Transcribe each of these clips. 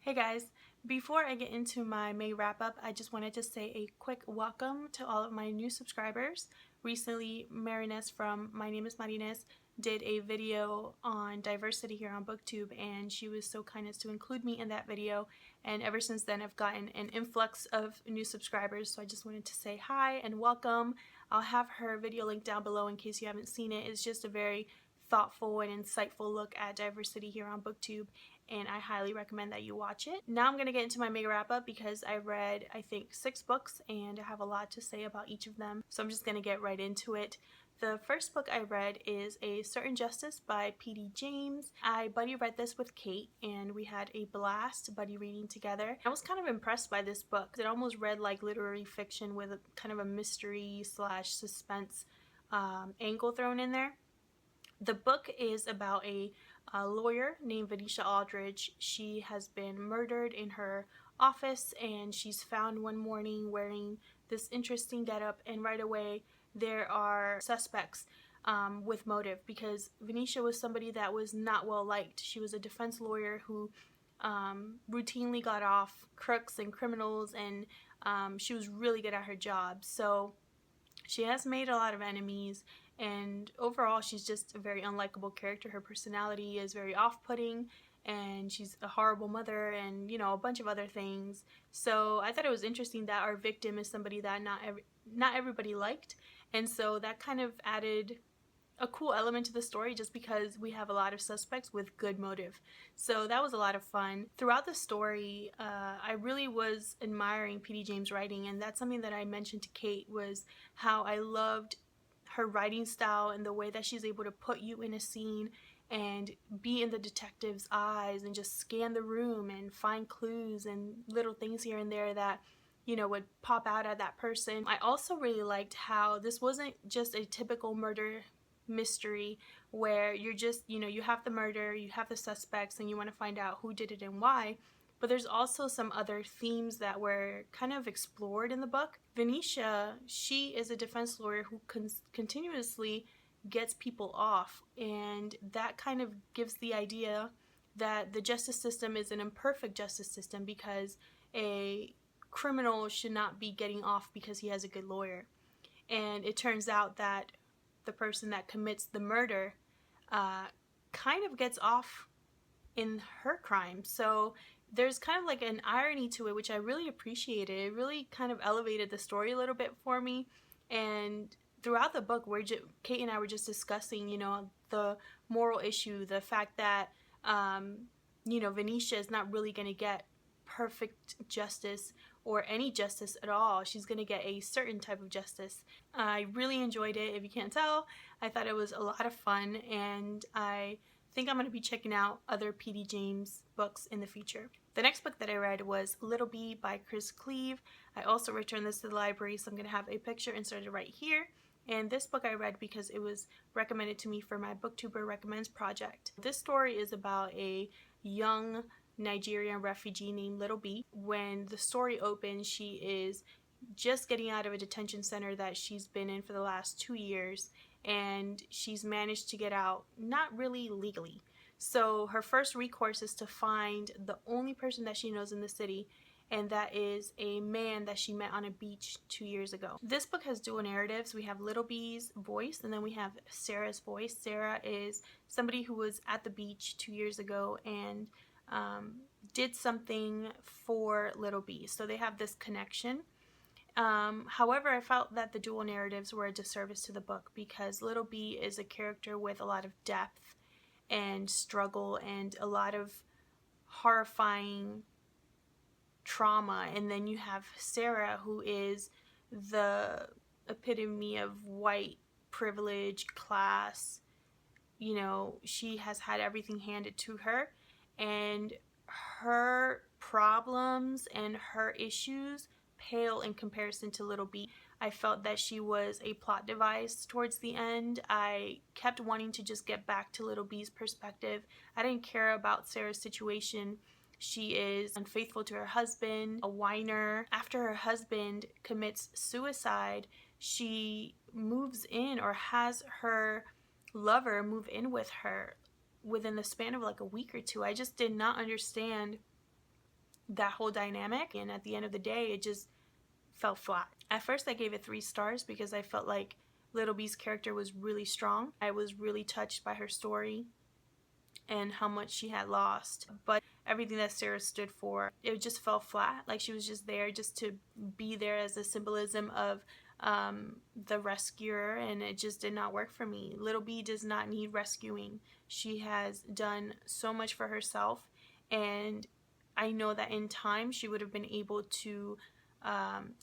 Hey guys, before I get into my May wrap up, I just wanted to say a quick welcome to all of my new subscribers. Recently, Marinez from My Name is Marines did a video on diversity here on BookTube, and she was so kind as to include me in that video, and ever since then I've gotten an influx of new subscribers, so I just wanted to say hi and welcome. I'll have her video linked down below in case you haven't seen it. It's just a very thoughtful and insightful look at diversity here on BookTube, and I highly recommend that you watch it. Now I'm going to get into my mega wrap up because I read, I think, 6 books and I have a lot to say about each of them, so I'm just going to get right into it. The first book I read is A Certain Justice by P.D. James. I buddy read this with Kate and we had a blast buddy reading together. I was kind of impressed by this book. It almost read like literary fiction with a kind of a mystery slash suspense angle thrown in there. The book is about a lawyer named Venetia Aldridge. She has been murdered in her office and she's found one morning wearing this interesting getup, and right away there are suspects with motive because Venetia was somebody that was not well liked. She was a defense lawyer who routinely got off crooks and criminals, and she was really good at her job. So she has made a lot of enemies, and overall she's just a very unlikable character. Her personality is very off-putting, and she's a horrible mother, and you know, a bunch of other things. So I thought it was interesting that our victim is somebody that not everybody liked, and so that kind of added a cool element to the story just because we have a lot of suspects with good motive. So that was a lot of fun. Throughout the story, I really was admiring P.D. James' writing, and that's something that I mentioned to Kate, was how I loved her writing style and the way that she's able to put you in a scene and be in the detective's eyes and just scan the room and find clues and little things here and there that, you know, would pop out at that person. I also really liked how this wasn't just a typical murder mystery where you're just, you know, you have the murder, you have the suspects, and you want to find out who did it and why. But there's also some other themes that were kind of explored in the book. Venetia, she is a defense lawyer who continuously gets people off, and that kind of gives the idea that the justice system is an imperfect justice system because a criminal should not be getting off because he has a good lawyer. And it turns out that the person that commits the murder kind of gets off in her crime. So there's kind of like an irony to it, which I really appreciated. It really kind of elevated the story a little bit for me. And throughout the book, Kate and I were just discussing, you know, the moral issue, the fact that, you know, Venetia is not really going to get perfect justice or any justice at all. She's going to get a certain type of justice. I really enjoyed it. If you can't tell, I thought it was a lot of fun, and I think I'm going to be checking out other P.D. James books in the future. The next book that I read was Little Bee by Cleave. I also returned this to the library, so I'm going to have a picture inserted right here. And this book I read because it was recommended to me for my Booktuber Recommends project. This story is about a young Nigerian refugee named Little Bee. When the story opens, she is just getting out of a detention center that she's been in for the last 2 years, and she's managed to get out not really legally. So her first recourse is to find the only person that she knows in the city, and that is a man that she met on a beach 2 years ago. This book has dual narratives. We have Little Bee's voice, and then we have Sarah's voice. Sarah is somebody who was at the beach 2 years ago and did something for Little Bee, so they have this connection. However, I felt that the dual narratives were a disservice to the book because Little Bee is a character with a lot of depth and struggle and a lot of horrifying trauma, and then you have Sarah, who is the epitome of white privilege, class. You know, she has had everything handed to her, and her problems and her issues pale in comparison to Little Bee. I felt that she was a plot device towards the end. I kept wanting to just get back to Little Bee's perspective. I didn't care about Sarah's situation. She is unfaithful to her husband, a whiner. After her husband commits suicide, she moves in, or has her lover move in with her within the span of like a week or two. I just did not understand that whole dynamic, and at the end of the day it just fell flat. At first I gave it 3 stars because I felt like Little Bee's character was really strong. I was really touched by her story and how much she had lost, but everything that Sarah stood for, it just fell flat. Like she was just there just to be there as a symbolism of the rescuer, and it just did not work for me. Little Bee does not need rescuing. She has done so much for herself, and I know that in time she would have been able to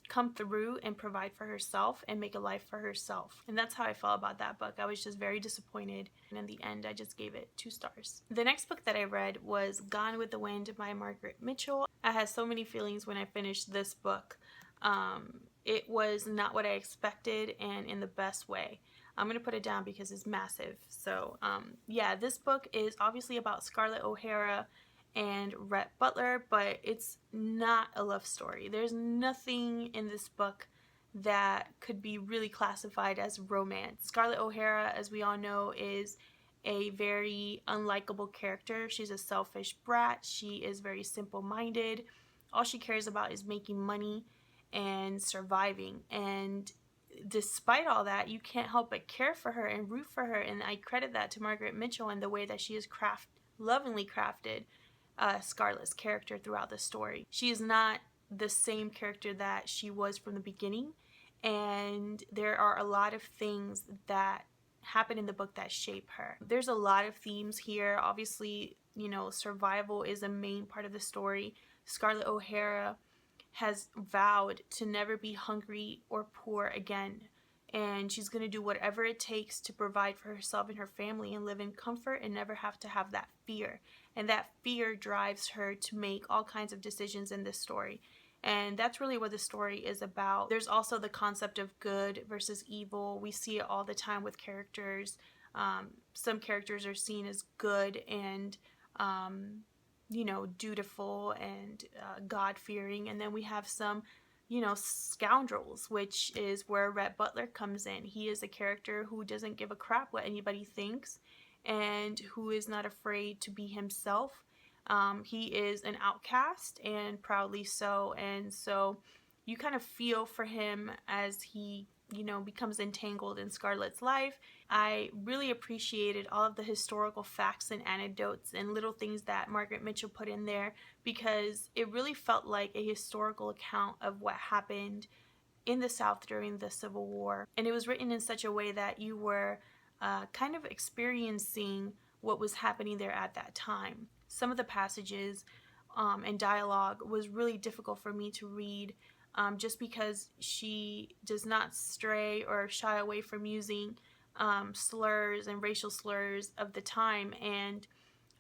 come through and provide for herself and make a life for herself. And that's how I felt about that book. I was just very disappointed, and in the end I just gave it 2 stars. The next book that I read was Gone with the Wind by Margaret Mitchell. I had so many feelings when I finished this book. It was not what I expected, and in the best way. I'm going to put it down because it's massive. So yeah, this book is obviously about Scarlett O'Hara and Rhett Butler, but it's not a love story. There's nothing in this book that could be really classified as romance. Scarlett O'Hara, as we all know, is a very unlikable character. She's a selfish brat. She is very simple-minded. All she cares about is making money and surviving, and despite all that, you can't help but care for her and root for her, and I credit that to Margaret Mitchell and the way that she has lovingly crafted Scarlett's character throughout the story. She is not the same character that she was from the beginning, and there are a lot of things that happen in the book that shape her. There's a lot of themes here. Obviously, you know, survival is a main part of the story. Scarlett O'Hara has vowed to never be hungry or poor again, and she's going to do whatever it takes to provide for herself and her family and live in comfort and never have to have that fear. And that fear drives her to make all kinds of decisions in this story. And that's really what the story is about. There's also the concept of good versus evil. We see it all the time with characters. Some characters are seen as good and you know, dutiful and God-fearing, and then we have some, you know, scoundrels, which is where Rhett Butler comes in. He is a character who doesn't give a crap what anybody thinks and who is not afraid to be himself. He is an outcast, and proudly so, and so you kind of feel for him as he, you know, becomes entangled in Scarlett's life. I really appreciated all of the historical facts and anecdotes and little things that Margaret Mitchell put in there, because it really felt like a historical account of what happened in the South during the Civil War. And it was written in such a way that you were kind of experiencing what was happening there at that time. Some of the passages and dialogue was really difficult for me to read, just because she does not stray or shy away from using slurs and racial slurs of the time. And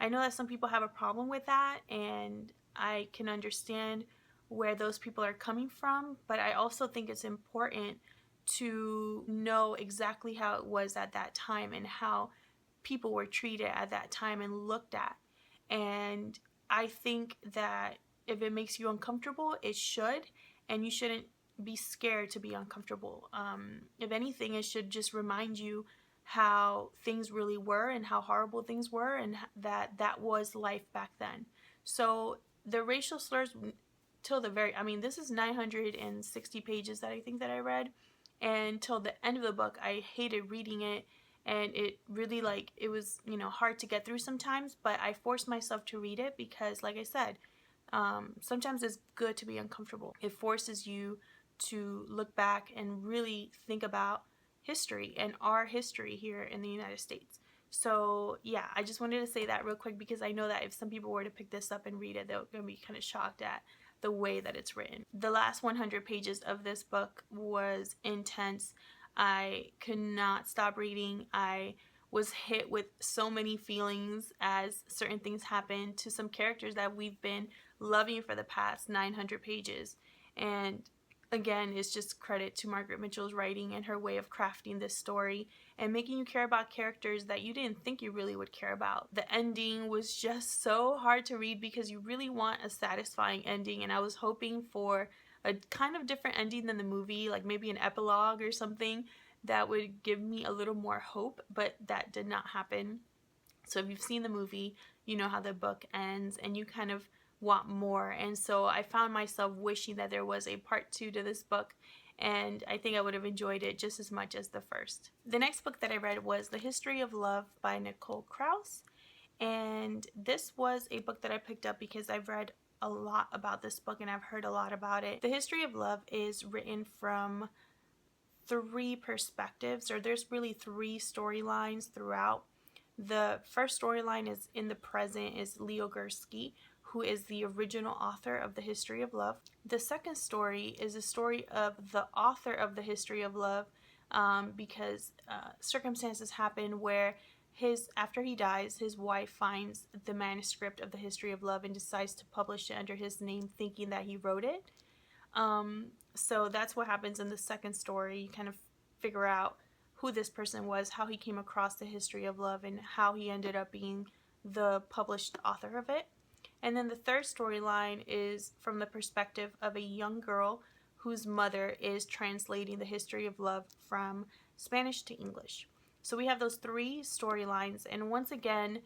I know that some people have a problem with that, and I can understand where those people are coming from, but I also think it's important to know exactly how it was at that time and how people were treated at that time and looked at. And I think that if it makes you uncomfortable, it should, and you shouldn't be scared to be uncomfortable. If anything, it should just remind you how things really were and how horrible things were, and that was life back then. So the racial slurs till the very, I mean, this is 960 pages that I think that I read, and till the end of the book I hated reading it, and it really, like, it was, you know, hard to get through sometimes, but I forced myself to read it because, like I said, sometimes it's good to be uncomfortable. It forces you to look back and really think about history and our history here in the United States. So yeah, I just wanted to say that real quick, because I know that if some people were to pick this up and read it, they're going to be kind of shocked at the way that it's written. The last 100 pages of this book was intense. I could not stop reading. I was hit with so many feelings as certain things happened to some characters that we've been loving for the past 900 pages. And again, it's just credit to Margaret Mitchell's writing and her way of crafting this story and making you care about characters that you didn't think you really would care about. The ending was just so hard to read because you really want a satisfying ending, and I was hoping for a kind of different ending than the movie, like maybe an epilogue or something that would give me a little more hope, but that did not happen. So if you've seen the movie, you know how the book ends, and you kind of want more. And so I found myself wishing that there was a part 2 to this book, and I think I would have enjoyed it just as much as the first. The next book that I read was The History of Love by Nicole Krauss, and this was a book that I picked up because I've read a lot about this book and I've heard a lot about it. The History of Love is written from 3 perspectives, or there's really 3 storylines throughout. The first storyline is in the present, is Leo Gursky, who is the original author of The History of Love. The second story is a story of the author of The History of Love, because circumstances happen where after he dies, his wife finds the manuscript of The History of Love and decides to publish it under his name, thinking that he wrote it. So that's what happens in the second story. You kind of figure out who this person was, how he came across The History of Love, and how he ended up being the published author of it. And then the third storyline is from the perspective of a young girl whose mother is translating The History of Love from Spanish to English. So we have those 3 storylines, and once again,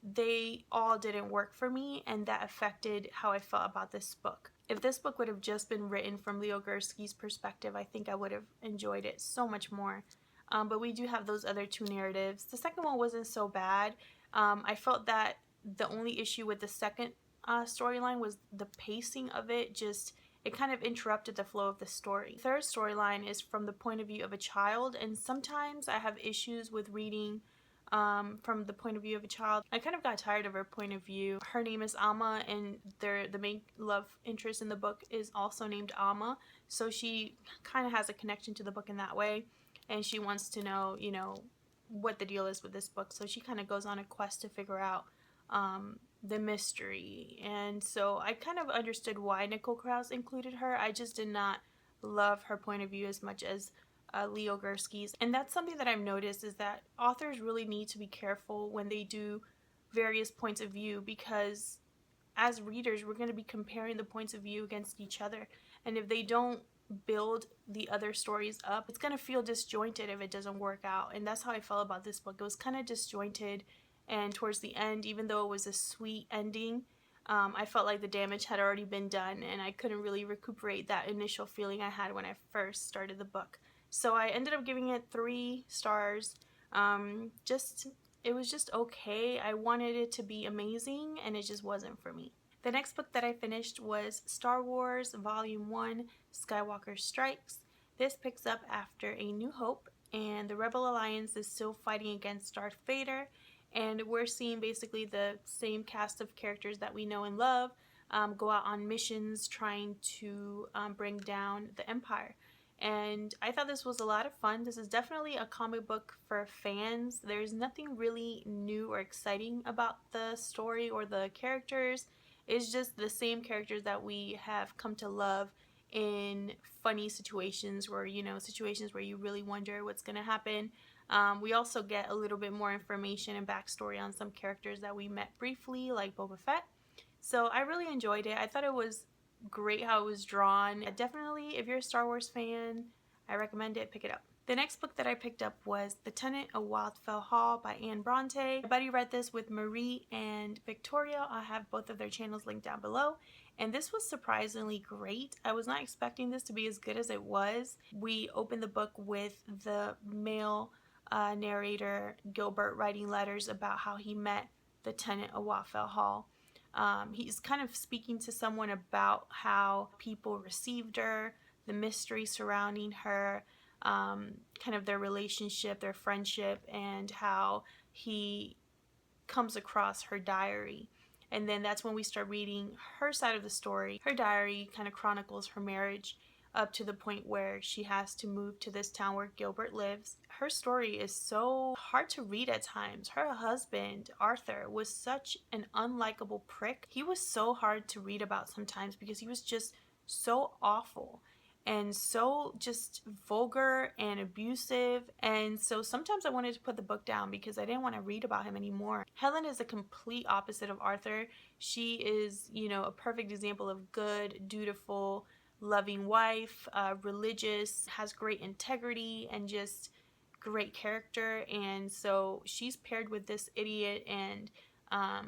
they all didn't work for me, and that affected how I felt about this book. If this book would have just been written from Leo Gursky's perspective, I think I would have enjoyed it so much more. But we do have those other 2 narratives. The second one wasn't so bad. I felt that the only issue with the second storyline was the pacing of it. It kind of interrupted the flow of the story. The third storyline is from the point of view of a child, and sometimes I have issues with reading from the point of view of a child. I kind of got tired of her point of view. Her name is Alma, and the main love interest in the book is also named Alma, so she kind of has a connection to the book in that way, and she wants to know, what the deal is with this book. So she kind of goes on a quest to figure out the mystery. And so I kind of understood why Nicole Krauss included her. I just did not love her point of view as much as Leo Gursky's. And that's something that I've noticed, is that authors really need to be careful when they do various points of view, because as readers, we're going to be comparing the points of view against each other. And if they don't build the other stories up, it's going to feel disjointed if it doesn't work out. And that's how I felt about this book. It was kind of disjointed, and towards the end, even though it was a sweet ending, I felt like the damage had already been done, and I couldn't really recuperate that initial feeling I had when I first started the book. So I ended up giving it 3 stars. It was just okay. I wanted it to be amazing, and it just wasn't for me. The next book that I finished was Star Wars Volume 1, Skywalker Strikes. This picks up after A New Hope, and the Rebel Alliance is still fighting against Darth Vader, and we're seeing basically the same cast of characters that we know and love go out on missions trying to bring down the Empire. And I thought this was a lot of fun. This is definitely a comic book for fans. There's nothing really new or exciting about the story or the characters. It's just the same characters that we have come to love in funny situations where, situations where you really wonder what's going to happen. We also get a little bit more information and backstory on some characters that we met briefly, like Boba Fett. So I really enjoyed it. I thought it was great how it was drawn. Definitely, if you're a Star Wars fan, I recommend it. Pick it up. The next book that I picked up was The Tenant, a Wildfell Hall by Bronte. My buddy read this with Marie and Victoria. I'll have both of their channels linked down below. And this was surprisingly great. I was not expecting this to be as good as it was. We opened the book with the male narrator, Gilbert, writing letters about how he met the tenant of Wildfell Hall. He's kind of speaking to someone about how people received her, the mystery surrounding her, kind of their relationship, their friendship, and how he comes across her diary. And then that's when we start reading her side of the story. Her diary kind of chronicles her marriage up to the point where she has to move to this town where Gilbert lives. Her story is so hard to read at times. Her husband, Arthur, was such an unlikable prick. He was so hard to read about sometimes because he was just so awful and so just vulgar and abusive. And so sometimes I wanted to put the book down because I didn't want to read about him anymore. Helen is the complete opposite of Arthur. She is, a perfect example of good, dutiful, loving wife, religious, has great integrity, and just great character. And so she's paired with this idiot, and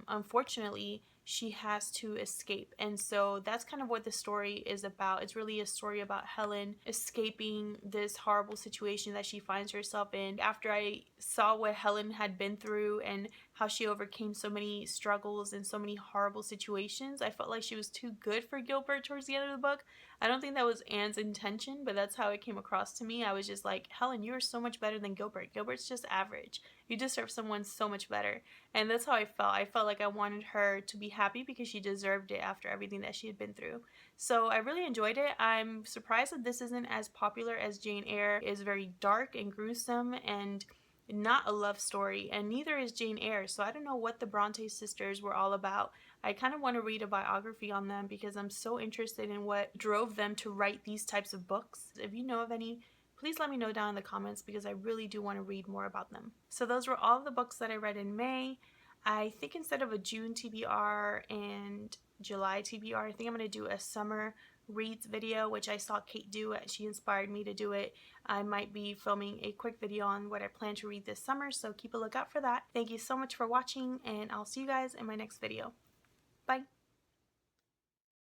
unfortunately she has to escape. And so that's kind of what the story is about. It's really a story about Helen escaping this horrible situation that she finds herself in. After I saw what Helen had been through and how she overcame so many struggles and so many horrible situations, I felt like she was too good for Gilbert towards the end of the book. I don't think that was Anne's intention, but that's how it came across to me. I was just like, Helen, you're so much better than Gilbert. Gilbert's just average. You deserve someone so much better. And that's how I felt. I felt like I wanted her to be happy because she deserved it after everything that she had been through. So I really enjoyed it. I'm surprised that this isn't as popular as Jane Eyre. It is very dark and gruesome and not a love story, and neither is Jane Eyre. So I don't know what the Bronte sisters were all about. I kind of want to read a biography on them because I'm so interested in what drove them to write these types of books. If you know of any, please let me know down in the comments because I really do want to read more about them. So those were all the books that I read in May. I think instead of a June TBR and July TBR, I think I'm going to do a summer reads video, which I saw Kate do. She inspired me to do it. I might be filming a quick video on what I plan to read this summer, so keep a lookout for that. Thank you so much for watching, and I'll see you guys in my next video. Bye!